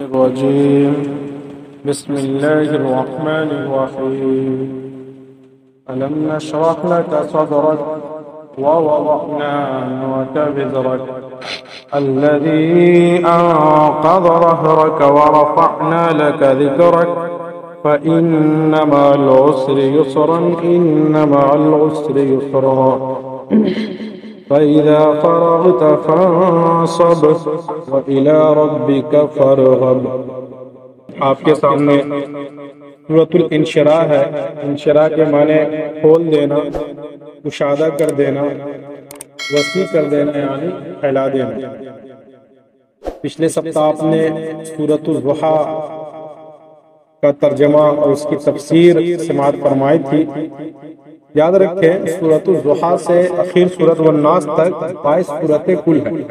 الرجيم بسم الله الرحمن الرحيم ألم نشرح لك صدرك ووضعنا عنك وزرك الذي أنقض ظهرك ورفعنا لك ذكرك فإن مع العسر يسرا إن مع العسر يسرا فإذا فرغت فانصب وإلى ربك فارغب۔ آپ کے سامنے سورۃ الانشراح ہے۔ انشراح کے معنی کھول دینا، کشادہ کر دینا، وسیع کر دینا، یعنی پھیلا دینا۔ پچھلے سپتاہ آپ نے سورۃ الضحیٰ کا ترجمہ اور اس کی تفسیر سماعت فرمائی تھی۔ یاد رکھیں سورۃ الضحیٰ سے اخیر سورۃ الناس تک 22 صورتیں کل ہیں۔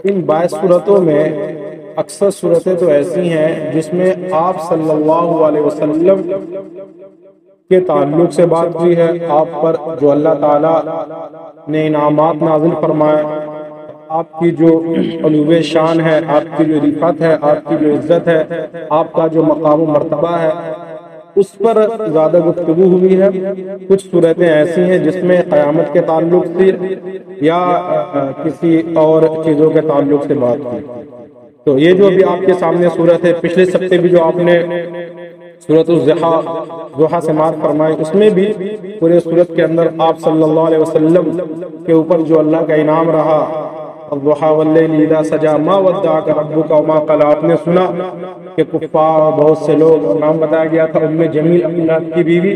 ان 22 صورتوں میں اکثر صورتیں تو ایسی ہیں جس میں آپ صلی اللہ علیہ وسلم کے تعلق سے بات ہوئی ہے، آپ پر جو اللہ تعالیٰ نے انعامات نازل فرمائے، آپ کی جو علو شان ہے، آپ کی جو رفعت ہے، آپ کی جو عزت ہے، آپ کا جو مقام و مرتبہ ہے، اس پر زیادہ گفتگو ہوئی ہے۔ کچھ صورتیں ایسی ہیں جس میں قیامت کے تعلق سے یا کسی اور چیزوں کے تعلق سے بات کی۔ تو یہ جو ابھی آپ کے سامنے صورت ہے، پچھلے سپتے بھی جو آپ نے سورۃ الضحیٰ سماعت فرمائی، اس میں بھی پورے صورت کے اندر آپ صلی اللہ علیہ وسلم کے اوپر جو اللہ کا انعام رہا، الضحیٰ واللیل اذا سجی ما ودعک ربک وما قلی، آپ نے سنا کہ کفار بہت سے لوگ، نام بتایا گیا تھا ام جمیل اپنی نات کی بیوی،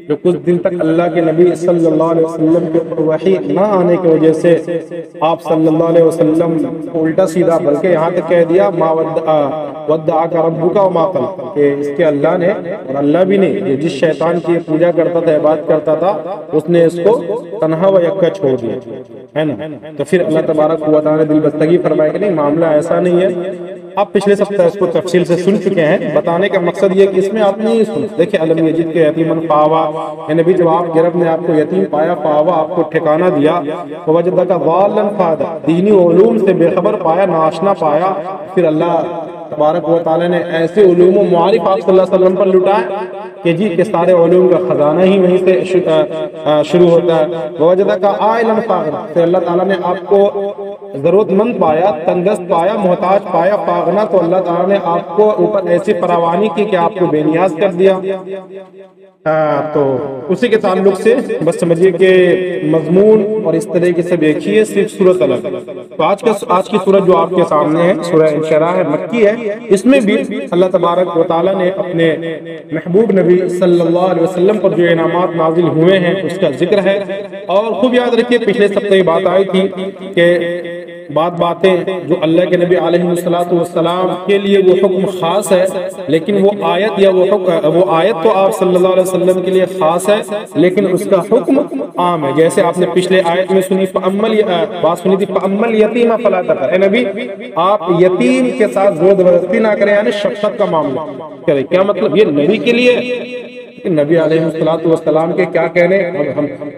جو کچھ دن تک اللہ کے نبی صلی اللہ علیہ وسلم کے اوپر وحی نہ آنے کی وجہ سے آپ صلی اللہ علیہ وسلم کو الٹا سیدھا بلکہ یہاں تک کہہ دیا ما ودعک ربک وما قلی، کہ اس کے اللہ نے اور اللہ بھی نہیں، جس شیطان کی پوجا کرتا تھا، عبادت کرتا تھا، اس نے اس کو تنہا و یکا چھوڑ دیا ہے نا۔ تو پھر اللہ تبارک و تعالیٰ نے دل بستگی فرمایا کہ نہیں، معاملہ ایسا نہیں ہے۔ آپ پچھلے سپتاہ اس کو تفصیل سے سن چکے ہیں۔ بتانے کا مقصد یہ کہ اس میں آپ نہیں سن، دیکھیں علم یجد کے یتیمن فآوا، یعنی بھی جب آپ گرب نے آپ کو یتیم پایا، فآوا آپ کو ٹھکانہ دیا، ووجدک ضالا فہدی، دینی علوم سے بے خبر پایا، ناشنا پایا، پھر اللہ تبارک و تعالیٰ نے ایسے علوم و معارف آپ صلی اللہ علیہ وسلم پر لٹائے کہ جی کہ سارے علوم کا خزانہ ہی وہیں سے شروع ہوتا ہے۔ ووجدک عائلا فاغنا، پھر اللہ تعالیٰ نے آپ کو ضرورت مند پایا، تنگست پایا، محتاج پایا، فاغنا، تو اللہ تعالیٰ نے آپ کو اوپر ایسی فراوانی کی کہ آپ کو بے نیاز کر دیا۔ تو اسی کے تعلق سے بس سمجھیے کہ مضمون اور اس طریقے سے دیکھیے صرف سورۃ الگ۔ تو آج کی سورت جو آپ کے سامنے ہے سورہ انشراح ہے، مکی ہے۔ اس میں بھی اللہ تبارک و تعالیٰ نے اپنے محبوب نبی صلی اللہ علیہ وسلم پر جو انعامات نازل ہوئے ہیں اس کا ذکر ہے۔ اور خوب یاد رکھیے پچھلے سپتے یہ بات آئی تھی کہ باتیں جو اللہ کے نبی علیہ السلام کے لیے وہ حکم خاص ہے، لیکن وہ آیت یا وہ آیت تو آپ صلی اللہ علیہ وسلم کے لیے خاص ہے، لیکن اس کا حکم عام ہے۔ جیسے آپ نے پچھلے آیت میں سنی بات سنی تھی، فَأَمَّا الْيَتِيمَ فَلَا تَقْهَرْ، اے نبی آپ یتیم کے ساتھ زور زبردستی نہ کریں، یعنی شفقت کا معاملہ کریں۔ کیا مطلب؟ یہ نبی کے لیے، نبی علیہ السلام کے کیا کہنے۔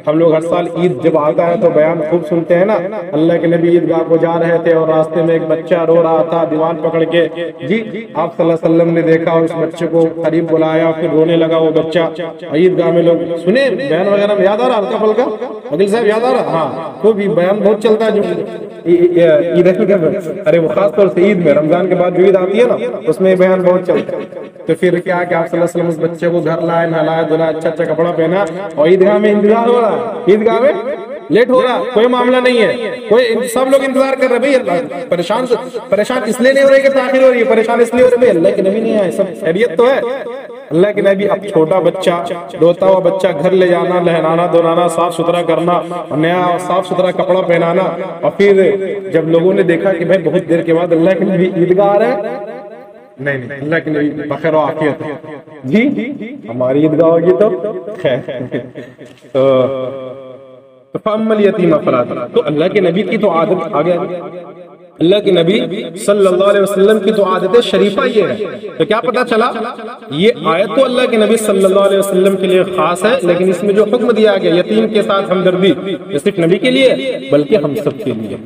ہم لوگ ہر سال عید جب آتا ہے تو بیان خوب سنتے ہیں نا، اللہ کے نبی عیدگاہ کو جا رہے تھے اور راستے میں ایک بچہ رو رہا تھا دیوار پکڑ کے، جی آپ صلی اللہ علیہ وسلم نے دیکھا اور اس بچے کو قریب بلایا، پھر رونے لگا وہ بچہ۔ عیدگاہ میں لوگ سنے بیان وغیرہ میں یاد آ رہا ہلکا پھلکا، عادل صاحب یاد آ رہا؟ ہاں تو بھی بیان بہت چلتا ہے جو عید ہے، ارے وہ خاص طور سے عید میں، رمضان کے بعد جو عید آتی ہے نا اس میں بیان بہت چلتا ہے۔ تو پھر کیا کہ آپ صلی اللہ علیہ وسلم اس بچے کو گھر لائے، نہلایا دھلایا، اچھا کپڑا پہنا، اور عیدگاہ میں انتظار ہو رہا ہے، عیدگاہ میں لیٹ ہو رہا، کوئی معاملہ نہیں ہے، کوئی سب لوگ انتظار کر رہے ہیں۔ پریشان اس لیے نہیں ہو رہی کہ تاخیر ہو رہی ہے، پریشان اس لیے ہو رہی ہے اللہ کے نبی نہیں آئے، سب خیریت تو ہے۔ اللہ کے نبی اب چھوٹا بچہ، روتا ہوا بچہ گھر لے جانا، نہلانا دھلانا، صاف ستھرا کرنا، اور نیا صاف ستھرا کپڑا پہنانا، اور پھر جب لوگوں نے دیکھا کہ بھائی بہت دیر کے بعد اللہ کے نبی عیدگاہ آ رہے ہیں، نہیں اللہ کے نبی بخیر و عافیت جی ہماری عیدگاہ ہوگی تو خیر۔ تو فَأَمَّا الْيَتِيمَ فَلَا تَقْهَرْ، تو اللہ کے نبی کی تو عادت آگے اللہ کے نبی صلی اللہ علیہ وسلم کی تو عادت شریفہ یہ ہے۔ تو کیا پتا چلا، یہ آیت تو اللہ کے نبی صلی اللہ علیہ وسلم کے لیے خاص ہے، لیکن اس میں جو حکم دیا گیا یتیم کے ساتھ ہمدردی، یہ صرف نبی کے لیے بلکہ ہم سب کے لیے۔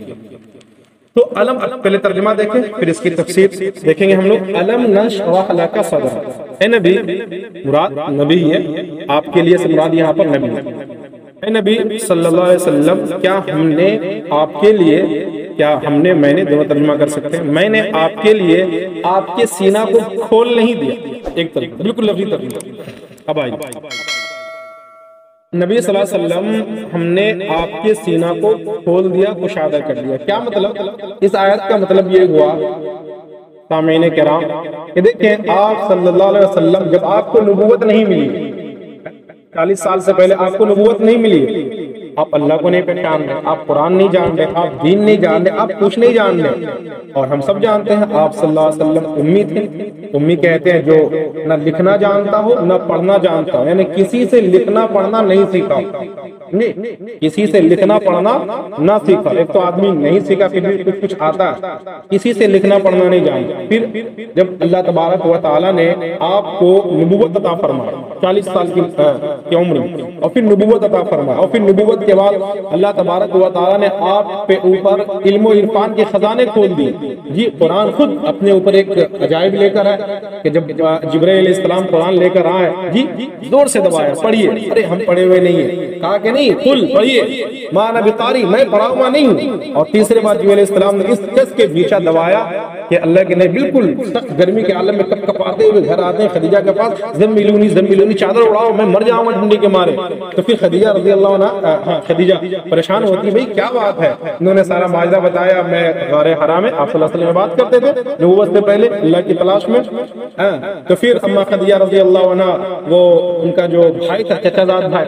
تو علم پہلے ترجمہ دیکھیں پھر اس کی تفسیر دیکھیں گے ہم لوگ. علم نشرح لک صدرک، اے نبی، مراد نبی ہے، آپ کے لیے سے مراد یہاں پر نبی ہے. اے نبی صلی اللہ علیہ وسلم، کیا ہم نے آپ کے لیے، میں نے دونوں ترجمہ کر سکتے ہیں، میں نے آپ کے لیے آپ کے سینہ کو کھول نہیں دیا. ایک ترجمہ بالکل لفظی ترجمہ. اب آئیے، نبی صلی اللہ علیہ وسلم ہم نے آپ کے سینہ کو کھول دیا، کشادہ کر دیا. کیا مطلب؟ اس آیت کا مطلب یہ ہوا سامعین کرام کہ دیکھیں آپ صلی اللہ علیہ وسلم جب آپ کو نبوت نہیں ملی، 40 سال سے پہلے آپ کو نبوت نہیں ملی، آپ اللہ کو نہیں پہچان رہے، آپ قرآن نہیں جان رہے، آپ دین نہیں جان رہے، آپ کچھ نہیں جان رہے. اور ہم سب جانتے ہیں آپ صلی اللہ علیہ وسلم امی تھے. امی کہتے ہیں جو نہ لکھنا جانتا ہو نہ پڑھنا جانتا ہو، یعنی کسی سے لکھنا پڑھنا نہیں سیکھا. کسی سے لکھنا پڑھنا نہ سیکھا. ایک تو آدمی نہیں سیکھا پھر بھی کچھ آتا ہے، کسی سے لکھنا پڑھنا نہیں جانتا. پھر جب اللہ تبارک و تعالیٰ نے آپ کو نبوت عطا فرمایا 40 سال کی عمر میں، اور پھر نبوت عطا فرمایا، اور پھر نبوت کے بعد اللہ تبارک و تعالیٰ نے آپ پہ اوپر علم و عرفان کے خزانے کھول دیے. جی قرآن خود اپنے اوپر ایک عجائب لے کر ہے کہ جب جبرائیل علیہ السلام قرآن لے کر آئے، جی زور سے دبایا، پڑھیے. ارے ہم پڑھے ہوئے نہیں ہیں، کہا کہ نہیں قل پڑھیے، ما انا بقاری، میں پڑھا ہوا نہیں ہوں. اور تیسرے بار جبرائیل علیہ السلام نے اس کس کے پیچھے دبایا کہ اللہ کے نے بالکل سخت گرمی کے عالم میں کپ کپاتے ہوئے گھر آتے ہیں خدیجہ کے پاس، زملونی چادر اڑاؤ میں مر جاؤں گا ٹھنڈی کے مارے. تو پھر خدیجہ رضی اللہ عنہ خدیجہ پریشان ہوتی، بھئی کیا بات ہے؟ انہوں نے سارا معاجزہ بتایا. میں غار حرا میں آپ صلی اللہ علیہ وسلم بات کرتے تھے نبوت سے پہلے اللہ کی تلاش میں. تو پھر اما خدیجہ رضی اللہ عنہ وہ ان کا جو بھائی تھا، چچا زاد بھائی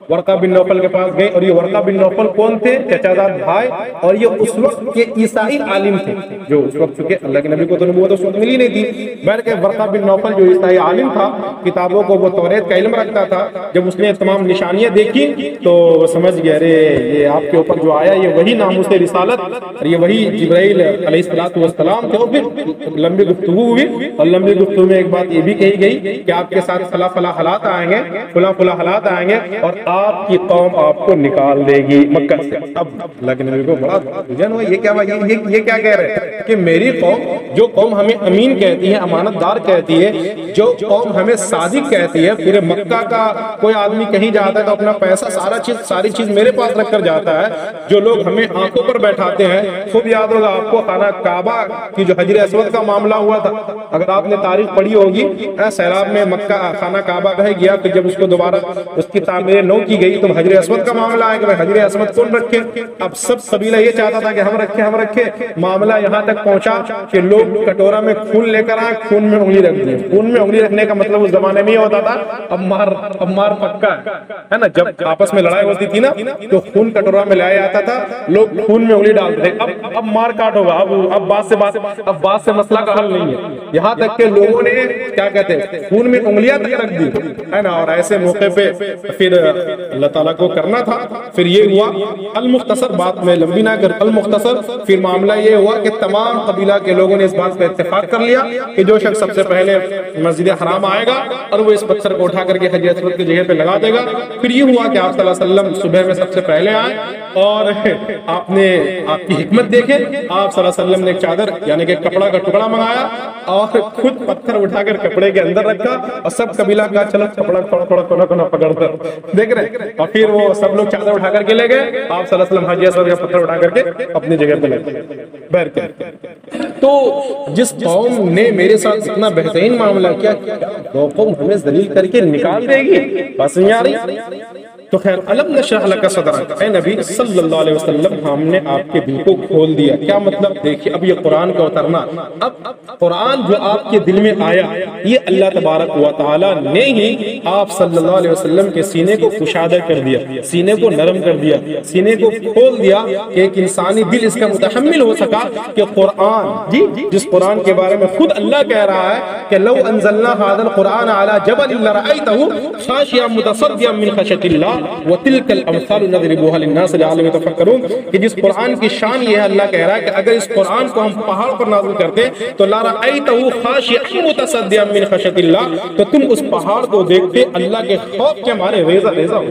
ورقہ بن نوفل کے پاس گئے. اور یہ ورقہ بن نوفل کون تھے؟ چچا زاد بھائی. اور یہ اس وقت کے عیسائی عالم تھے، جو اس وقت چونکہ اللہ کے نبی کو تو نبوت اس وقت ملی نہیں تھی، بلکہ ورقہ بن نوفل جو عیسائی عالم تھا، کتابوں کو وہ توریت کا علم رکھتا تھا. جب اس نے تمام نشانیاں دیکھی تو وہ سمجھ گیا ارے یہ آپ کے اوپر جو آیا یہ وہی ناموس رسالت اور یہ وہی جبرائیل علیہ السلام تھے. اور پھر لمبی گفتگو ہوئی، اور لمبی گفتگو میں ایک بات یہ بھی کہی گئی کہ آپ کے ساتھ فلاں فلاں حالات آئیں گے، فلاں فلاں حالات آئیں گے، اور آپ کی قوم آپ کو نکال دے گی مکہ سے. اب اللہ کے نبی کو بڑا جن ہوا، یہ کیا کہہ رہے ہیں کہ میری قوم، جو قوم ہمیں امین کہتی ہے، امانت دار کہتی ہے، جو قوم ہمیں صادق کہتی ہے، پھر مکہ کا کوئی آدمی کہیں جاتا ہے تو اپنا پیسہ ساری چیز میرے پاس رکھ کر جاتا ہے. جو لوگ ہمیں آنکھوں پر بیٹھاتے ہیں، خوب یاد ہوگا آپ کو خانہ کعبہ کی جو حجر اسود کا معاملہ ہوا تھا، اگر آپ نے تاریخ پڑھی ہوگی، سیلاب میں مکہ خانہ کعبہ بہ گیا، پھر جب اس کو دوبارہ اس کی تعمیر نو کی گئی تو حجر اسود کا معاملہ آئے کہ حجر اسود کون رکھے. اب سب قبیلہ یہ چاہتا تھا کہ ہم رکھے. معاملہ یہاں تک پہنچا کہ لوگ کٹورا میں خون لے کر آئے، خون میں انگلی رکھ دی. خون میں انگلی رکھنے کا مطلب اس زمانے میں یہ ہوتا تھا اب مار پکا ہے نا. جب آپس میں لڑائی ہوتی تھی نا تو خون کٹورا میں لایا جاتا تھا، لوگ خون میں انگلی ڈالتے تھے. اب مار کاٹ ہوگا، اب بات سے مسئلہ کا حل نہیں ہے. یہاں تک کہ لوگوں نے کیا کہتے ہیں خون میں انگلیاں تک رکھ دی ہے نا. اور ایسے موقع پہ پھر اللہ تعالیٰ کو کرنا تھا. پھر یہ ہوا المختصر، بات میں لمبی نہ کر، المختصر پھر معاملہ یہ ہوا کہ تمام قبیلہ کے لوگوں نے اس بات پہ اتفاق کر لیا کہ جو شخص سب سے پہلے مسجد حرام آئے گا اور وہ اس پتھر کو اٹھا کر کے حجر اسود کی جگہ پہ لگا دے گا. پھر یہ ہوا کہ آپ صلی اللہ علیہ وسلم صبح میں سب سے پہلے آئے اور آپ کی حکمت دیکھیں. آپ صلی اللہ علیہ وسلم نے ایک چادر یعنی کہ کپڑا کا ٹکڑا منگایا اور خود پتھر اٹھا کر کپڑے کے اندر رکھا اور سب قبیلہ کا چلو کپڑا تھوڑا پکڑ کر دیکھ رہے. اور پھر وہ سب لوگ چادر اٹھا کر کے لے گئے. آپ صلی اللہ علیہ وسلم حجر اسود کا پتھر اٹھا کر کے اپنی جگہ پہ لے گئے. تو جس قوم نے میرے ساتھ اتنا بہترین معاملہ کیا، وہ قوم ہمیں ذلیل کر کے نکال دے گی، بس نہیں آ رہی. تو خیر علم نشرح لک صدرک، اے نبی صلی اللہ علیہ وسلم ہم نے آپ کے دل کو کھول دیا. کیا مطلب؟ دیکھیے اب یہ قرآن کا اترنا، اب قرآن جو آپ کے دل میں آیا یہ اللہ تبارک و تعالی نے ہی آپ صلی اللہ علیہ وسلم کے سینے کو کشادہ کر دیا، سینے کو نرم کر دیا، سینے کو کھول دیا کہ ایک انسانی دل اس کا متحمل ہو سکا کہ قرآن، جس قرآن کے بارے میں خود اللہ کہہ رہا ہے کہ لو انزلنا هذا القرآن على جبل لرأيته خاشعا متصدعا من خشية الله وَتِلْكَ الْأَمْثَالُ نَضْرِبُهَا لِلنَّاسِ لَعَلَّهُمْ يَتَفَكَّرُونَ کہ جس قرآن کی شان یہ ہے، اللہ کہہ رہا ہے کہ اگر اس قرآن کو ہم پہاڑ پر نازل کرتے تو لَرَأَيْتَهُ خَاشِعًا مُتَصَدِّعًا مِنْ خَشْيَةِ اللَّهِ، تو تم اس پہاڑ کو دیکھتے اللہ کے خوف کے مارے ریزہ ریزہ ہو.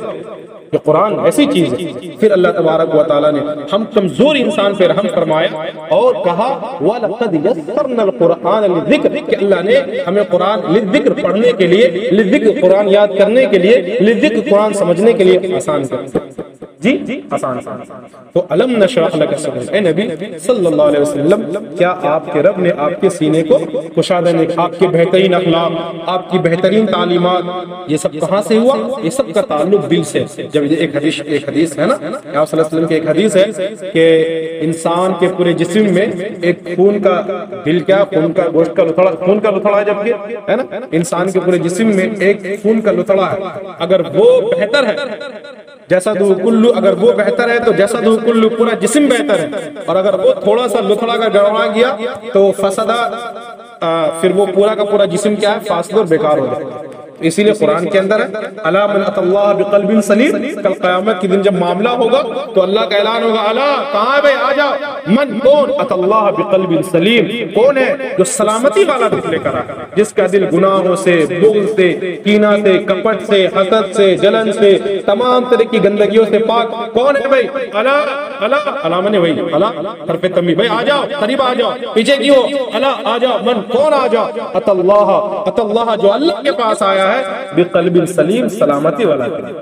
یہ قرآن ایسی چیز ہے۔ پھر اللہ تبارک و تعالیٰ نے ہم کمزور انسان پہ رحم فرمایا اور کہا وَلَقَدْ يَسَّرْنَا الْقُرْآنَ لِلذِّكْرِ، کہ اللہ نے ہمیں قرآن للذکر پڑھنے کے لیے، للذکر قرآن یاد کرنے کے لیے، للذکر قرآن سمجھنے کے لیے آسان کر جی آسان۔ تو الم نشرح لک صدرک، اے نبی صلی اللہ علیہ وسلم، کیا آپ کے رب نے آپ کے سینے کو کشادہ نے، آپ کے بہترین اخلاق، آپ کی بہترین تعلیمات، یہ سب کہاں سے ہوا؟ یہ سب کا تعلق دل سے۔ جب ایک حدیث ہے نا، آپ صلی اللہ علیہ وسلم کی ایک حدیث ہے کہ انسان کے پورے جسم میں ایک خون کا دل کیا خون کا گوشت کا لتھڑا، خون کا لتھڑا ہے، جبکہ ہے نا انسان کے پورے جسم میں ایک خون کا لتھڑا ہے، اگر وہ بہتر ہے جسدہ کلو، اگر وہ بہتر ہے تو جسدہ کلو، پورا جسم بہتر ہے، اور اگر وہ تھوڑا سا لتھڑا کا گڑبڑا گیا تو فسدہ، پھر وہ پورا کا پورا جسم کیا ہے؟ فاسد اور بیکار ہو جائے۔ اسی لیے قرآن کے اندر ہے الا من اتى اللہ بقلب سلیم، کل قیامت کے دن جب معاملہ ہوگا تو اللہ کا اعلان ہوگا، الا کہاں ہے بھائی آ جاؤ، من کون؟ اتى اللہ بقلب سلیم، کون ہے؟ جو سلامتی والا دل لے کر آیا، جس کا دل گناہوں سے، بغض سے، کینہ سے، کپٹ سے، حسد سے، جلن سے، تمام طرح کی گندگیوں سے پاک، کون ہے بھائی؟ الا الا الا من بھائی، الا حرف تنبیہ، بھائی آ جاؤ، قریب آ جاؤ، پیچھے کیوں؟ الا آ جاؤ، من کون آ جاؤ؟ اتى اللہ جو اللہ کے پاس آیا بقلب سلیم، سلامتی والا دل۔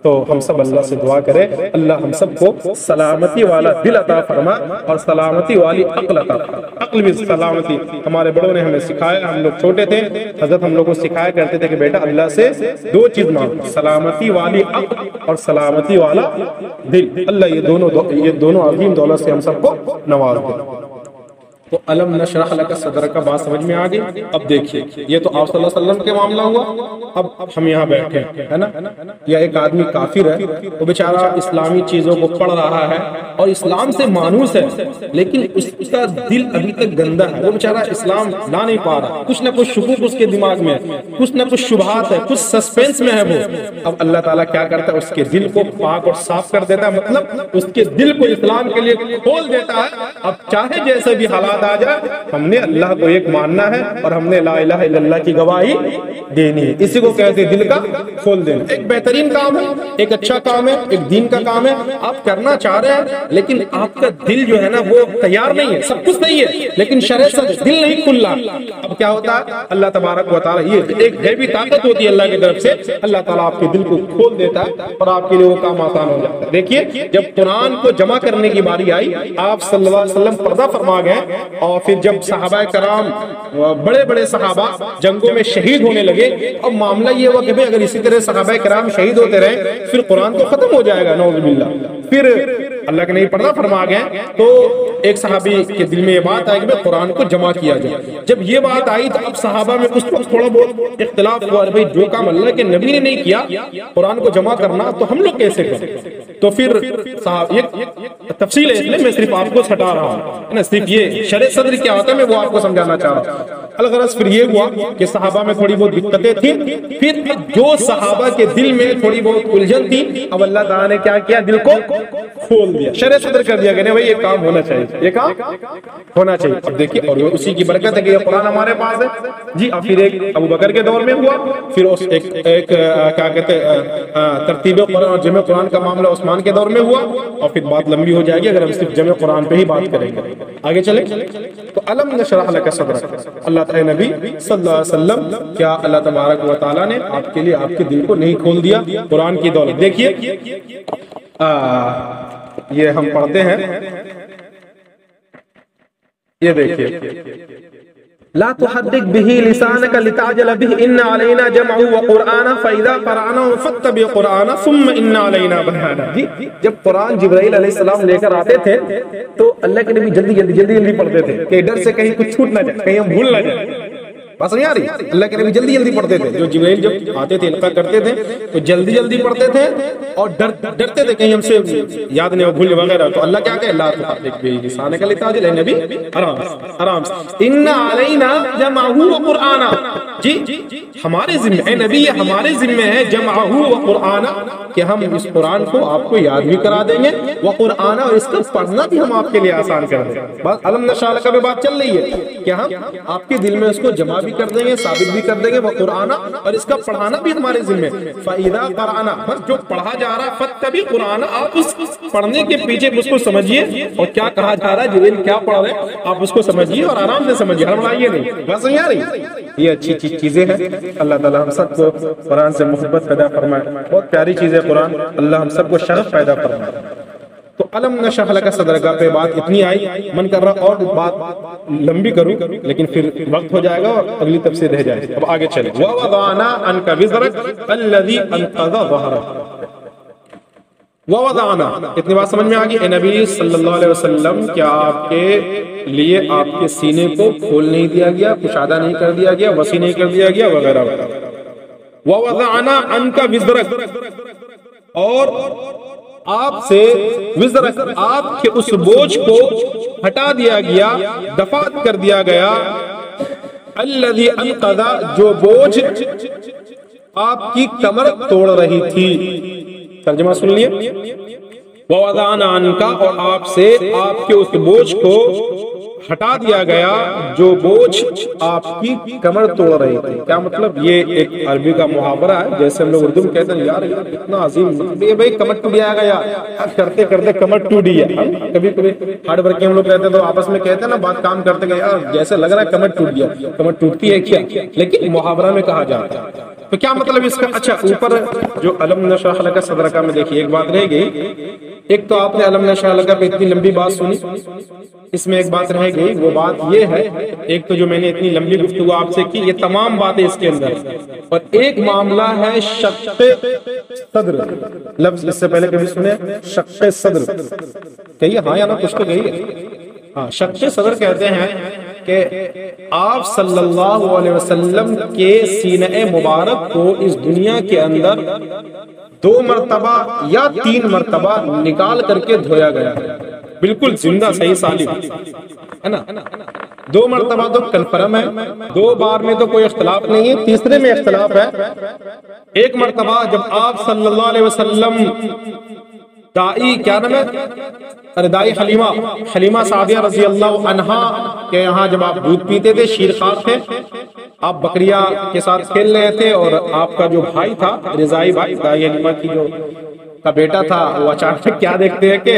تو ہم سب اللہ سے دعا کریں اللہ ہم سب کو سلامتی والا دل عطا فرما اور سلامتی والی عقل عطا فرما۔ عقل بھی سلامتی ہمارے بڑوں نے ہمیں سکھایا، ہم لوگ چھوٹے تھے، حضرت ہم لوگ کو سکھایا کرتے تھے کہ بیٹا اللہ سے دو چیز مانگو، سلامتی والی عقل اور سلامتی والا دل۔ اللہ یہ دونوں عظیم دولت سے ہم سب کو نواز دے۔ تو الم نشرح لک صدرک کا بات سمجھ میں آ گئی۔ اب دیکھیے یہ تو آپ صلی اللہ علیہ وسلم کے معاملہ ہوا، اب ہم یہاں بیٹھے ہے نا، یا ایک آدمی کافر ہے، وہ بیچارہ اسلامی چیزوں کو پڑھ رہا ہے اور اسلام سے مانوس ہے، لیکن اس کا دل ابھی تک گندا ہے، وہ بیچارہ اسلام لا نہیں پا رہا، کچھ نہ کچھ شکوک اس کے دماغ میں ہے، کچھ نہ کچھ شبہات ہے، کچھ سسپینس میں ہے وہ۔ اب اللہ تعالیٰ کیا کرتا ہے؟ اس کے دل کو پاک اور صاف کر دیتا ہے، مطلب اس کے دل کو اسلام کے لیے کھول دیتا ہے۔ اب چاہے جیسے بھی حالات آ جائے، ہم نے اللہ کو ایک ماننا ہے اور ہم نے لا الہ الا اللہ کی گواہی دینی ہے۔ اسی کو کہتے ہیں دل کا کھول دینا۔ ایک بہترین کام ہے، ایک اچھا کام ہے، ایک دین کا کام ہے، آپ کرنا چاہ رہے ہیں لیکن آپ کا دل جو ہے نا وہ تیار نہیں ہے، سب کچھ نہیں ہے لیکن شرع سے دل نہیں کھل رہا۔ اب کیا ہوتا ہے؟ اللہ تبارک و تعالیٰ، یہ ایک غیبی طاقت ہوتی ہے اللہ کی طرف سے، اللہ تعالیٰ آپ کے دل کو کھول دیتا ہے اور آپ کے لیے وہ کام آسان ہو جاتا ہے۔ دیکھیے جب قرآن کو جمع کرنے کی باری آئی، آپ صلی اللہ علیہ وسلم پردہ فرما گئے، اور پھر جب صحابہ کرام بڑے بڑے صحابہ جنگوں میں شہید ہونے لگے، اب معاملہ یہ ہوا کہ بھئی اگر اسی طرح صحابہ کرام شہید ہوتے رہے پھر قرآن تو ختم ہو جائے گا، نعوذ باللہ۔ پھر اللہ کے نبی پردہ فرما گئے تو ایک صحابی کے دل میں یہ بات آئی کہ قرآن کو جمع کیا جائے۔ جب یہ بات آئی تو اب صحابہ میں اس وقت تھوڑا بہت اختلاف ہوا، بھئی جو کام اللہ کے نبی نے نہیں کیا قرآن کو جمع کرنا، تو ہم لوگ کیسے کریں؟ تو پھر تفصیل ہے، اس لیے میں صرف آپ کو ہٹا رہا ہوں نا، صرف یہ شرع صدر کیا ہوتا ہے میں وہ آپ کو سمجھانا چاہ رہا ہوں۔ الغرض پھر یہ ہوا کہ صحابہ میں تھوڑی بہت دقتیں تھیں، پھر جو صحابہ کے دل میں تھوڑی بہت الجھن تھی، اب اللہ تعالیٰ نے کیا کیا؟ دل کو کھول دیا، شرع صدر کر دیا کہ نہیں بھائی یہ کام ہونا چاہیے، یہ کام ہونا چاہیے۔ اب دیکھیے اور اسی کی برکت ہے کہ یہ قرآن ہمارے پاس ہے جی۔ اب پھر ایک ابو بکر کے دور میں ہوا، پھر ایک کیا کہتے ترتیب قرآن اور جمع قرآن کا معاملہ عثمان کے دور میں ہوا، اور پھر بات لمبی ہو جائے گی اگر ہم صرف جمع قرآن پہ ہی بات کریں گے۔ آگے چلیں تو الم نشرح لک صدرک، اللہ تعالی نبی صلی اللہ علیہ وسلم، کیا اللہ تبارک و تعالیٰ نے آپ کے لیے آپ کے دل کو نہیں کھول دیا قرآن کی دولت؟ دیکھیے یہ ہم پڑھتے ہیں، یہ دیکھیے لا تحرك به لسانك لتعجل به ان علينا جمعه وقرانا فاذا قرانه فاتبع قرانا ثم ان علينا بيانه۔ جی جب قرآن جبرائیل علیہ السلام لے کر آتے تھے تو اللہ کے نبی جلدی پڑھتے تھے کہ ڈر سے کہیں کچھ چھوٹ نہ جائے، کہیں ہم بھول نہ جائیں۔ بس نہیں آ رہی؟ اللہ کے نبی جلدی پڑھتے تھے، جو جبرائیل جب آتے تھے القاء کرتے تھے تو جلدی پڑھتے تھے اور ڈرتے تھے کہیں ہم سے یاد نہیں ہو، بھول وغیرہ۔ تو اللہ کیا کہے؟ لا تحرك به لسانك لتعجل، اے نبی آرام سے ان علینا جمعه وقرانا، جی ہمارے ذمہ اے نبی، یہ ہمارے ذمہ ہے جمعہ و قرآن، کہ ہم اس قرآن کو آپ کو یاد بھی کرا دیں گے، وہ قرآن، اور اس کا پڑھنا بھی ہم آپ کے لیے آسان کر دیں گے۔ بس علم نشرح لک پہ بات چل رہی ہے کہ ہم آپ کے دل میں اس کو جمع بھی کر دیں گے، ثابت بھی کر دیں گے، وہ قرآن، اور اس کا پڑھانا بھی ہمارے ذمہ ہے۔ فَإِذَا قَرَأْنَا، بس جو پڑھا جا رہا ہے، فَاتَّبِعْ قُرْآنَ، آپ اس پڑھنے کے پیچھے اس کو سمجھیے، اور کیا کہا جا رہا ہے، جبریل کیا پڑھ رہے ہیں آپ اس کو سمجھیے اور آرام سے سمجھیے، ہڑبڑائیے نہیں۔ بس نہیں آ رہی؟ یہ اچھی چیزیں ہیں۔ اللہ تعالیٰ ہم سب کو قرآن سے محبت پیدا فرمائے، بہت پیاری چیز ہے قرآن، اللہ ہم سب کو شرف پیدا فرمائے۔ تو علم نشرح لک صدرک پہ بات اتنی آئی، من کر رہا اور بات لمبی کروں لیکن پھر وقت ہو جائے گا اور اگلی تفسیر رہ جائے گی۔ اب آگے چلیں، وَوَضَعْنَا عَنْكَ وِزْرَكَ الَّذِي أَنقَضَ ظَهْرَكَ۔ وَوَضَعْنَا، اتنی بات سمجھ میں آ گئی؟ اے نبی صلی اللہ علیہ وسلم، کیا آپ کے لیے آپ کے سینے کو کھول نہیں دیا گیا، کشادہ نہیں کر دیا گیا، وسیع نہیں کر دیا گیا، وغیرہ وغیرہ۔ وَوَضَعْنَا عَنْكَ وِزْرَكَ، اور آپ سے وزرک، آپ کے اس بوجھ کو ہٹا دیا گیا، دفعت کر دیا گیا، الذی انقض، جو بوجھ آپ کی کمر توڑ رہی تھی۔ ترجمہ سن لیے، وَوَضَعْنَا عَنْكَ، اور آپ سے آپ کے اس بوجھ کو ہٹا دیا گیا جو بوجھ آپ کی کمر توڑ رہی تھی۔ کیا مطلب؟ یہ ایک عربی کا محاورہ ہے، جیسے ہم لوگ اردو میں کہتے ہیں یار اتنا عظیم، بھائی کمر ٹوٹیا گیا، کرتے کرتے کمر ٹوٹی ہے۔ کبھی کبھی ہارڈ ورک ہم لوگ کہتے ہیں تو آپس میں کہتے ہیں نا، بات کام کرتے گئے یار جیسے لگ رہا ہے کمر ٹوٹ گیا۔ کمر ٹوٹتی ہے کیا؟ لیکن محاورہ میں کہا جاتا ہے۔ تو کیا مطلب اس کا؟ اچھا، اوپر جو علم نشرح لک صدرک میں دیکھیے ایک بات رہ گئی، ایک تو آپ نے علم نشرح لک پہ اتنی لمبی بات سنی، اس میں ایک بات رہ گئی، وہ بات یہ ہے، ایک تو جو میں نے اتنی لمبی گفتگو آپ سے کی، یہ تمام باتیں اس کے اندر، اور ایک معاملہ ہے شق صدر۔ لفظ اس سے پہلے کبھی سنے؟ شق صدر کہیے ہاں یا نا، کچھ تو کہیے۔ ہاں، شق صدر کہتے ہیں کہ آپ صلی اللہ علیہ وسلم کے سینہ مبارک کو اس دنیا کے اندر 2 مرتبہ یا 3 مرتبہ نکال کر کے دھویا گیا، بالکل زندہ صحیح سالم ہے نا۔ 2 مرتبہ تو کنفرم ہے، 2 بار میں تو کوئی اختلاف نہیں ہے، تیسرے میں اختلاف ہے۔ ایک مرتبہ جب آپ صلی اللہ علیہ وسلم دائی، کیا نام ہے، ارے دائی حلیمہ سعدیہ رضی اللہ عنہا کے یہاں جب آپ دودھ پیتے تھے، شیرخوار تھے، آپ بکریا کے ساتھ کھیل رہے تھے، اور آپ کا جو بھائی تھا، رضائی بھائی، دائی حلیمہ کی جو کا بیٹا تھا، وہ اچانک کیا دیکھتے ہیں کہ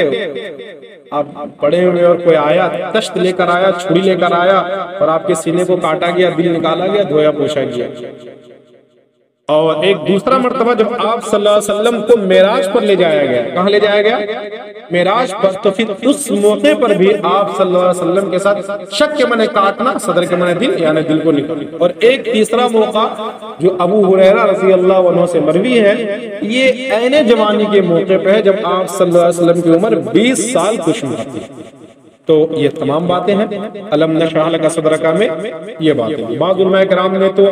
آپ پڑے ہوئے اور کوئی آیا، تشت لے کر آیا، چھری لے کر آیا، اور آپ کے سینے کو کاٹا گیا، دل نکالا گیا، دھویا پوچھا گیا۔ اور ایک دوسرا مرتبہ جب آپ صلی اللہ علیہ وسلم کو معراج پر لے جایا گیا، کہاں لے جایا گیا؟ معراج پر، تو پھر اس موقع پر بھی آپ صلی اللہ علیہ وسلم کے ساتھ شق کے معنی کاٹنا، صدر کے معنی دل، یعنی دل کو نکالنا۔ اور ایک تیسرا موقع جو ابو ہریرہ رضی اللہ عنہ سے مروی ہے، یہ عین جوانی کے موقع پہ ہے جب آپ صلی اللہ علیہ وسلم کی عمر 20 سال خوشنما تھی۔ تو یہ تمام باتیں ہیں علم نشرح لک صدرک میں، یہ باتیں ہیں۔ بعض علماء کرام نے تو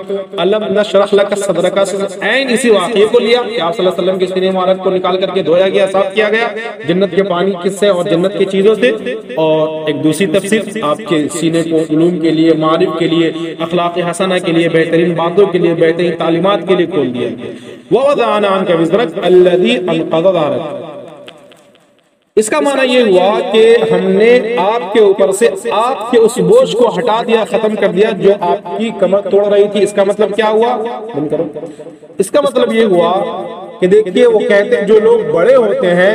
علم نشرح لک صدرک سے عین اسی واقعے کو لیا کہ آپ صلی اللہ علیہ وسلم کے سینے مبارک کو نکال کر کے دھویا گیا، صاف کیا گیا جنت کے پانی سے اور جنت کی چیزوں سے، اور ایک دوسری تفسیر آپ کے سینے کو علوم کے لیے، معارف کے لیے، اخلاق حسنہ کے لیے، بہترین باتوں کے لیے، بہترین تعلیمات کے لیے کھول دیا۔ وَوَضَعْنَا عَنْكَ وِزْرَكَ الَّذِي أَنقَضَ ظَهْرَكَ، اس کا معنی یہ ہوا کہ ہم نے آپ کے اوپر سے آپ کے اس بوجھ کو ہٹا دیا، ختم کر دیا جو آپ کی کمر توڑ رہی تھی۔ اس کا مطلب کیا ہوا؟ بند کرو۔ اس کا مطلب یہ ہوا کہ دیکھیے، وہ کہتے ہیں جو لوگ بڑے ہوتے ہیں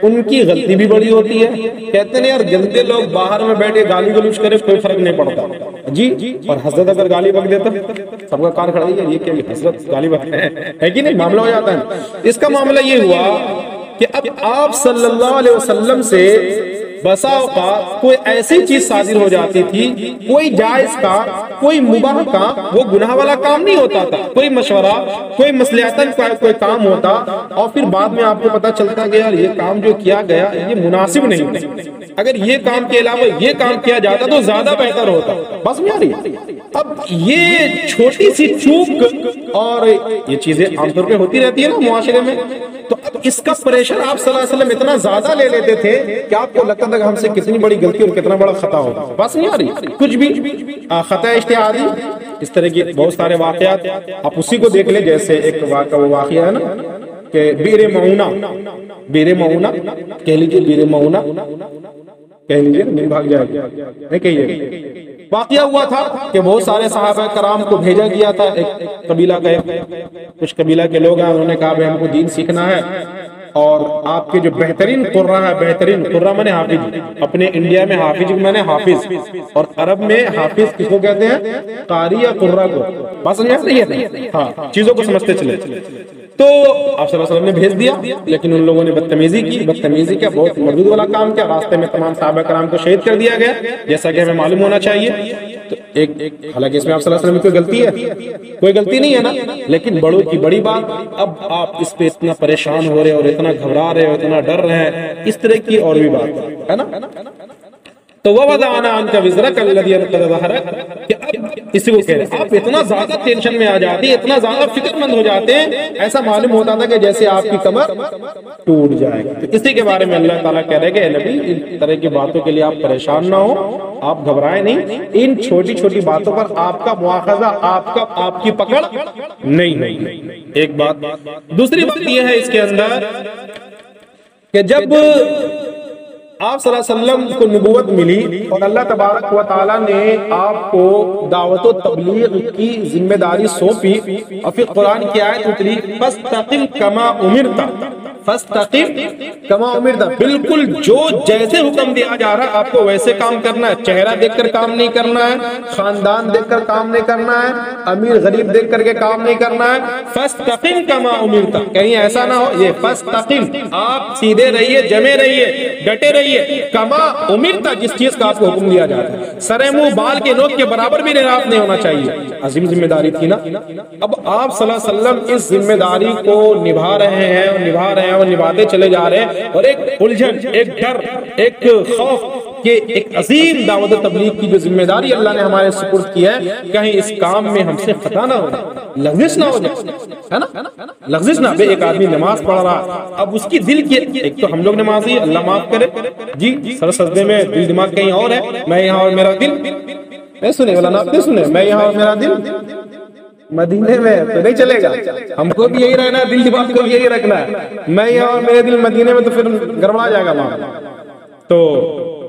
ان کی غلطی بھی بڑی ہوتی ہے۔ کہتے ہیں یار گندے لوگ باہر میں بیٹھے گالی گلوچ کرے کوئی فرق نہیں پڑتا جی، اور حضرت اگر گالی بک دیتا سب کا کار کھڑا ہے، یہ کیا حضرت گالی بک ہے کہ نہیں، معاملہ ہو جاتا ہے۔ اس کا معاملہ یہ ہوا کہ اب آپ صلی اللہ علیہ وسلم سے بسا اوقات کوئی ایسی چیز صادر ہو جاتی تھی، کوئی جائز کا، کوئی مباح کا، وہ گناہ والا کام نہیں ہوتا تھا، کوئی مشورہ، کوئی مصلحتاً کوئی کام ہوتا، اور پھر بعد میں آپ کو پتا چلتا کہ یار یہ کام جو کیا گیا یہ مناسب نہیں تھا، اگر یہ کام کے علاوہ یہ کام کیا جاتا تو زیادہ بہتر ہوتا۔ بس میاری اب یہ چھوٹی سی چوک، اور یہ چیزیں عام طور پہ ہوتی رہتی ہے نا معاشرے میں، تو اب اس کا پریشر آپ صلی اللہ علیہ وسلم اتنا زیادہ لے لیتے تھے کہ آپ کو لگتا تھا کہ ہم سے کتنی بڑی غلطی اور کتنا بڑا خطا ہوگا۔ بس نہیں آ رہی، کچھ بھی خطا اجتہادی اس طرح کی بہت سارے واقعات آپ اسی کو دیکھ لیں. جیسے ایک واقعہ ہے نا کہ بیر معونہ کہہ لیجیے، بیر معونہ کہہ لیجیے، نہیں بھاگ جائے گا، نہیں کہیے. واقعہ ہوا تھا کہ بہت سارے صحابہ کرام کو بھیجا گیا تھا. ایک قبیلہ کا کچھ قبیلہ کے لوگ ہیں، انہوں نے کہا بھائی ہم کو دین سیکھنا ہے، اور آپ کے جو بہترین قرہ ہے، بہترین قرہ مانے حافظ، اپنے انڈیا میں حافظ مانے حافظ، اور عرب میں حافظ کس کو کہتے ہیں؟ قاری یا قرہ کو. بات سمجھ آ رہی ہے؟ ہاں، چیزوں کو سمجھتے چلے. تو آپ صلی اللہ علیہ وسلم نے بھیج دیا، لیکن ان لوگوں نے بدتمیزی کی. بدتمیزی کیا؟ بہت مردود والا کام کیا. راستے میں تمام صحابہ کرام کو شہید کر دیا گیا، جیسا کہ ہمیں معلوم ہونا چاہیے. تو حالانکہ اس میں آپ صلی اللہ علیہ وسلم کی کوئی غلطی ہے؟ کوئی غلطی نہیں ہے نا، لیکن بڑوں کی بڑی بات. اب آپ اس پہ اتنا پریشان ہو رہے اور اتنا گھبرا رہے اور اتنا ڈر رہے ہیں، اس طرح کی اور بھی بات ہے نا. تو وَوَضَعْنَا عَنْكَ وِزْرَكَ الَّذِي أَنقَضَ ظَهْرَكَ، کہ اب اسی کو کہہ رہے ہیں آپ اتنا زیادہ ٹینشن میں آ جاتے ہیں، اتنا زیادہ فکر مند ہو جاتے ہیں، ایسا معلوم ہوتا تھا کہ جیسے آپ کی کمر ٹوٹ جائے گی. تو اسی کے بارے میں اللہ تعالیٰ کہہ رہے کہ اے نبی ان طرح کی باتوں کے لیے آپ پریشان نہ ہو، آپ گھبرائیں نہیں. ان چھوٹی چھوٹی باتوں پر آپ کا مواخذہ، آپ کی پکڑ نہیں. ایک بات. دوسری بات یہ ہے اس کے اندر کہ جب آپ صلی اللہ علیہ وسلم کو نبوت ملی اور اللہ تبارک و تعالیٰ نے آپ کو دعوت و تبلیغ کی ذمہ داری سونپی، اور پھر قرآن کی آیت اتری فَاسْتَقِمْ كَمَا أُمِرْتَ، فَاسْتَقِمْ كَمَا أُمِرْتَ، بالکل جو جیسے حکم دیا جا رہا آپ کو ویسے کام کرنا ہے. چہرہ دیکھ کر کام نہیں کرنا ہے، خاندان دیکھ کر کام نہیں کرنا ہے، امیر غریب دیکھ کر کے کام نہیں کرنا ہے. فَاسْتَقِمْ كَمَا أُمِرْتَ، کہیں ایسا نہ ہو یہ فَاسْتَقِمْ، آپ سیدھے رہیے، جمے رہیے، ڈٹے رہیے. کما امرتا، جس چیز کا آپ کو حکم دیا جاتا ہے. سرے منہ بال کے نوک کے برابر بھی انحراف نہیں ہونا چاہیے. عظیم ذمہ داری تھی نا. اب آپ صلی اللہ علیہ وسلم اس ذمہ داری کو نبھا رہے ہیں اور نبھاتے چلے جا رہے ہیں، اور ایک الجھن، ایک ڈر، ایک خوف کہ ایک عظیم دعوت و تبلیغ کی جو ذمہ داری اللہ نے ہمارے سپرد کی ہے، کہیں اس کام میں ہم سے خطا نہ ہو جائے، لغزش نہ ہو جائے، ہے نا، لغزش نہ. ایک آدمی نماز پڑھ رہا، اب اس کی دل کی، ایک تو ہم لوگ نمازی، اللہ معاف کرے جی، سر سجدے میں دل دماغ کہیں اور ہے، میں یہاں اور میرا دل سنے والا آپ سنے، میں یہاں اور میرا دل مدینے میں، تو نہیں چلے گا. ہم کو بھی یہی رہنا ہے، دل دماغ کو یہی رکھنا ہے. میں یہاں اور میرے دل مدینے میں، تو پھر گڑبڑا جائے گا وہاں. تو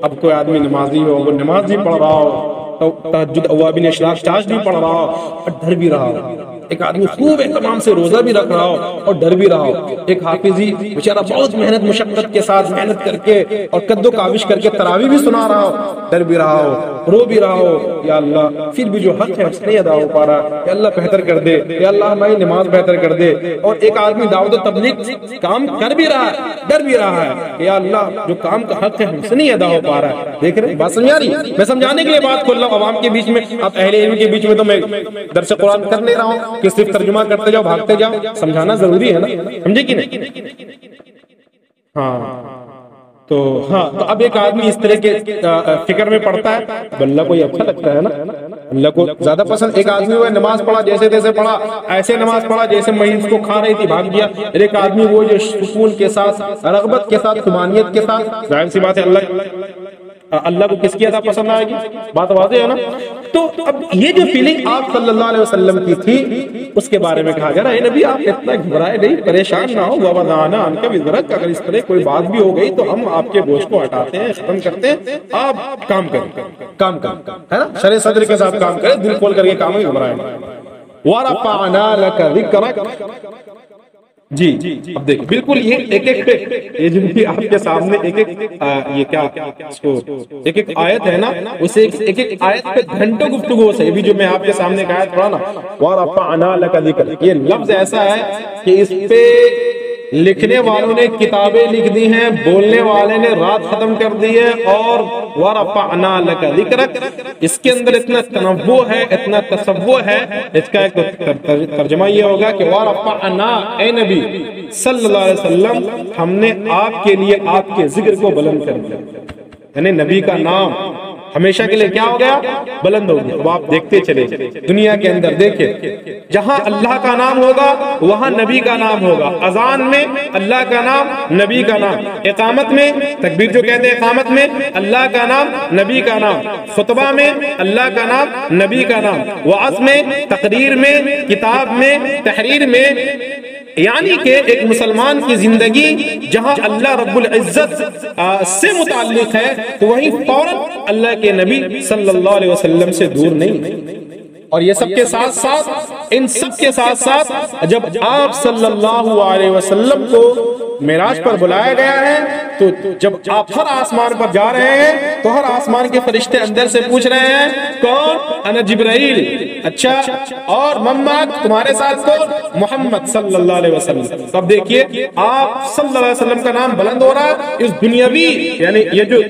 اب کوئی آدمی نمازی ہو، وہ نماز بھی پڑھ رہا ہو، تہجد اوابین اشراق بھی پڑھ رہا ہو اور ڈر بھی رہا ہو. ایک آدمی خوب اہتمام سے روزہ بھی رکھ رہا ہو اور ڈر بھی رہا ہو. ایک حافظی بیچارہ بہت محنت مشقت کے ساتھ محنت کر کے اور قد و کاوش کر کے تراویح بھی سنا رہا ہو، ڈر بھی رہا ہو، رو بھی رہا ہو، یا اللہ پھر بھی جو حق ہے اس نہیں ادا ہو پا رہا، یا اللہ بہتر کر دے، یا اللہ ہماری نماز بہتر کر دے. اور ایک آدمی دعوت و تبلیغ کام کر بھی رہا ہے، ڈر بھی رہا ہے، یا اللہ جو کام کا حق ہے ہم سے نہیں ادا ہو پا رہا ہے. دیکھ رہے بات سمجھ آ رہی؟ میں سمجھانے کے لیے بات کھول رہا ہوں عوام کے بیچ میں. اب اہل علم کے بیچ میں تو میں درس قرآن کر نہیں رہا ہوں کہ صرف ترجمہ کرتے جاؤ، بھاگتے جاؤ. سمجھانا ضروری ہے نا، سمجھے کہ نہیں؟ تو اب ایک آدمی اس طرح کے فکر میں پڑتا ہے، اب اللہ کو یہ اچھا لگتا ہے نا، اللہ کو زیادہ پسند. ایک آدمی وہ نماز پڑھا، جیسے تیسے پڑھا، ایسے نماز پڑھا جیسے مہین کو کھا رہی تھی، بھاگ گیا. ایک آدمی وہ جو سکون کے ساتھ، رغبت کے ساتھ، طمانینت کے ساتھ، ظاہر سی بات ہے اللہ کو کس کی ادا پسند آئے گی، بات واضح ہے نا. تو اب یہ جو فیلنگ آپ صلی اللہ علیہ وسلم کی تھی، اس کے بارے میں کہا جا رہا ہے نبی آپ اتنا گھبرائے نہیں، پریشان نہ ہو. وَوَضَعْنَا عَنْكَ وِزْرَكَ، اگر اس طرح کوئی بات بھی ہو گئی تو ہم آپ کے بوجھ کو ہٹاتے ہیں، ختم کرتے ہیں. آپ کام کریں، کام ہے نا، شرح صدر کے ساتھ کام کریں، دل کھول کر کے کام ہی گھبرائیں. وَرَفَعْنَا لَكَ ذِكْرَكَ. جی اب دیکھیں بالکل یہ ایک یہ جو بھی آپ کے سامنے یہ کیا اس کو ایک آیت ہے نا، اسے ایک آیت پہ گھنٹوں گفتگو سے، بھی جو میں آپ کے سامنے ایک آیت پڑھا نا، وَرَفَعْنَا لَكَ ذِكْرَكَ، یہ لفظ ایسا ہے کہ اس پہ لکھنے والوں نے کتابیں لکھ دی ہیں، بولنے والے نے رات ختم کر دی ہے. اور وَرَفَعْنَا لَكَ ذِكْرَكَ، اس کے اندر اتنا تنوع ہے، اتنا تصوع ہے. اس کا ایک ترجمہ یہ ہوگا کہ وَرَفَعْنَا، اے نبی صلی اللہ علیہ وسلم، ہم نے آپ کے لیے آپ کے ذکر کو بلند کر دیا. یعنی نبی کا نام ہمیشہ کے لیے کیا ہو گیا؟ بلند ہو گیا۔ اب آپ دیکھتے چلے دنیا کے اندر دیکھیں، جہاں اللہ کا نام ہوگا وہاں نبی کا نام ہوگا۔ اذان میں اللہ کا نام، نبی کا نام، اقامت میں تکبیر جو کہتے ہیں اقامت میں اللہ کا نام، نبی کا نام، خطبہ میں اللہ کا نام، نبی کا نام، وعظ میں، تقریر میں، کتاب میں، تحریر میں، یعنی کہ ایک مسلمان کی زندگی جہاں اللہ رب العزت سے متعلق ہے تو وہیں فوراً اللہ کے نبی صلی اللہ علیہ وسلم سے دور نہیں۔ اور یہ سب کے ساتھ ساتھ، ان سب کے ساتھ ساتھ جب آپ صلی اللہ علیہ وسلم کو معراج پر بلایا گیا ہے تو جب آپ ہر آسمان پر جا رہے ہیں تو ہر آسمان کے فرشتے اندر سے پوچھ رہے ہیں کون؟ انا جبرائیل۔ اچھا، اور مماک تمہارے ساتھ کون؟ محمد صلی اللہ علیہ وسلم۔ تب دیکھیے آپ صلی اللہ علیہ وسلم کا نام بلند ہو رہا ہے اس دنیاوی، یعنی یہ جو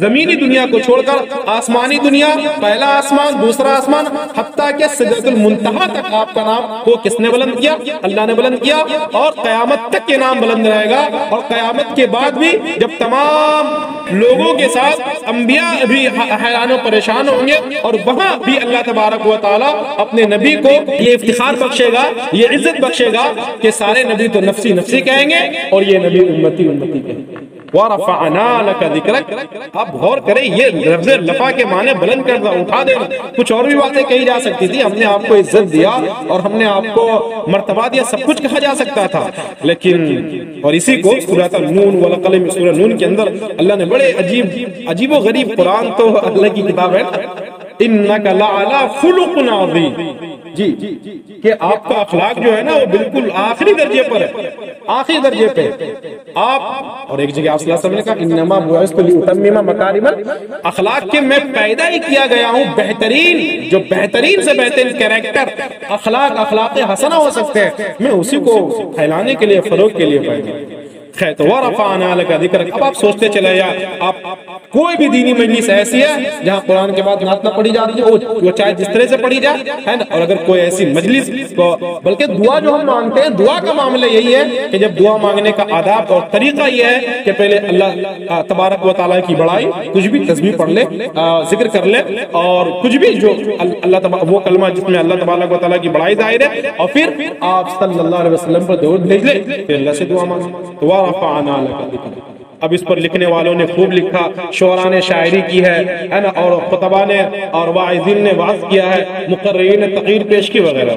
زمینی دنیا کو چھوڑ کر آسمانی دنیا، پہلا آسمان، دوسرا آسمان، حتیٰ کہ سدرۃ المنتہا تک آپ کا نام کو کس نے بلند کیا؟ اللہ نے بلند کیا، اور قیامت تک یہ نام بلند رہے گا۔ اور قیامت کے بعد بھی جب تمام لوگوں کے ساتھ انبیاء بھی حیران و پریشان ہوں گے، اور وہاں بھی اللہ تبارک و تعالیٰ اپنے نبی کو یہ افتخار بخشے گا، یہ عزت بخشے گا کہ سارے نبی تو نفسی نفسی کہیں گے اور یہ نبی امتی امتی کہیں گے۔ وَرَفَعْنَا لَكَ ذِكْرَكَ، آپ غور کریں، یہ لفظ رفع کے معنی بلند کرنا، اٹھا دینا۔ کچھ اور بھی باتیں کہی جا سکتی تھی، ہم نے آپ کو عزت دیا اور ہم نے آپ کو مرتبہ دیا، سب کچھ کہا جا سکتا تھا، لیکن اور اسی کو سورۃ النون والقلم، سورہ نون کے اندر اللہ نے بڑے عجیب و غریب، قرآن تو اللہ کی کتاب ہے، اِنَّكَ لَعَلَىٰ خُلُقٍ عَظِيمٍ، جی کہ آپ کا اخلاق جو ہے نا وہ بالکل آخری درجے پر ہے، آخری درجے پہ آپ۔ اور ایک جگہ آپ صلی اللہ علیہ وسلم نے کہا انما بعثت لأتمم مکارم الاخلاق، کہ میں پیدا ہی کیا گیا ہوں بہترین، جو بہترین سے بہترین کیریکٹر، اخلاق حسنہ ہو سکتے ہیں، میں اسی کو پھیلانے کے لیے، فروغ کے لیے پیدا خیر۔ تو وَرَفَعْنَا لَكَ ذِكْرَكَ، اب آپ سوچتے چلے یا آپ کوئی بھی دینی مجلس ایسی ہے جہاں قرآن کے بعد نعت نہ پڑھی جاتی ہے، وہ چاہے جس طرح سے پڑھی جائے، ہے نا، اور اگر کوئی ایسی مجلس کو، بلکہ دعا جو ہم مانگتے ہیں، دعا کا معاملہ یہی ہے کہ جب دعا مانگنے کا آداب اور طریقہ یہ ہے کہ پہلے اللہ تبارک و تعالیٰ کی بڑائی، کچھ بھی تسبیح پڑھ لے، ذکر کر لے، اور کچھ بھی جو اللہ وہ کلمہ جس میں اللہ تبارک و تعالیٰ کی بڑائی ظاہر ہے، اور پھر آپ صلی اللہ علیہ وسلم پر درود بھیج لے، پھر اللہ سے دعا مانگے۔ وَرَفَعْنَا لَكَ ذِكْرَكَ، اب اس پر لکھنے والوں نے خوب لکھا، شعراء نے شاعری کی ہے نا، اور خطباء نے اور واعظین نے وعظ کیا ہے، مقررین نے تقریر پیش کی وغیرہ۔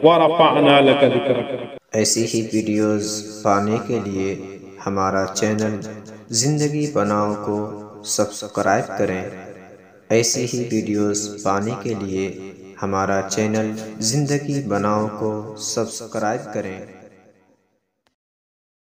وَرَفَعْنَا لَكَ ذِكْرَكَ، ایسی ہی ویڈیوز پانے کے لیے ہمارا چینل زندگی بناؤ کو سبسکرائب کریں۔ ایسی ہی ویڈیوز پانے کے لیے ہمارا چینل زندگی بناؤ کو سبسکرائب کریں۔